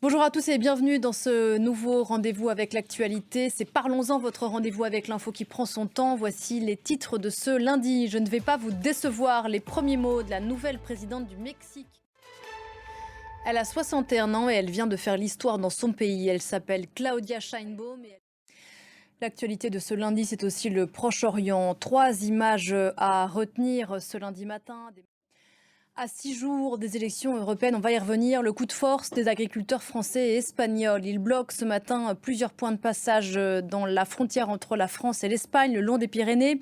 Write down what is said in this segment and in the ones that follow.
Bonjour à tous et bienvenue dans ce nouveau rendez-vous avec l'actualité. C'est Parlons-en, votre rendez-vous avec l'info qui prend son temps. Voici les titres de ce lundi. Je ne vais pas vous décevoir. Les premiers mots de la nouvelle présidente du Mexique. Elle a 61 ans et elle vient de faire l'histoire dans son pays. Elle s'appelle Claudia Sheinbaum. L'actualité de ce lundi, c'est aussi le Proche-Orient. 3 images à retenir ce lundi matin. À 6 jours des élections européennes, on va y revenir, le coup de force des agriculteurs français et espagnols. Ils bloquent ce matin plusieurs points de passage dans la frontière entre la France et l'Espagne, le long des Pyrénées,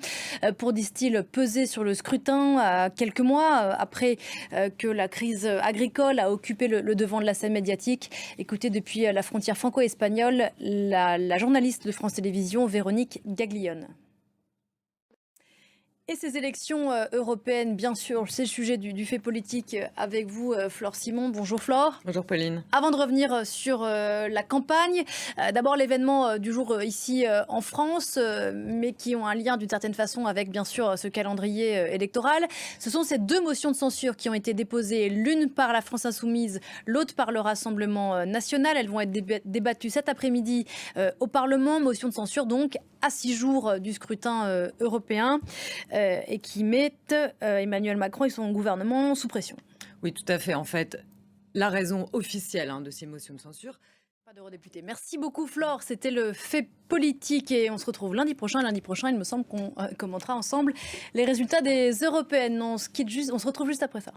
pour, disent-ils, peser sur le scrutin à quelques mois après que la crise agricole a occupé le devant de la scène médiatique. Écoutez, depuis la frontière franco-espagnole, la journaliste de France Télévisions, Véronique Gaglione. Et ces élections européennes, bien sûr, c'est le sujet du fait politique avec vous, Flore Simon. Bonjour Flore. Bonjour Pauline. Avant de revenir sur la campagne, d'abord l'événement du jour ici en France, mais qui ont un lien d'une certaine façon avec bien sûr ce calendrier électoral. Ce sont ces 2 motions de censure qui ont été déposées, l'une par la France Insoumise, l'autre par le Rassemblement National. Elles vont être débattues cet après-midi au Parlement. Motion de censure donc à 6 jours du scrutin européen et qui mettent Emmanuel Macron et son gouvernement sous pression. Oui, tout à fait. En fait, la raison officielle de ces motions de censure. Pas d'eurodéputé. Merci beaucoup Flore, c'était le fait politique et on se retrouve lundi prochain. Lundi prochain, il me semble qu'on commentera ensemble les résultats des européennes. On se retrouve juste après ça.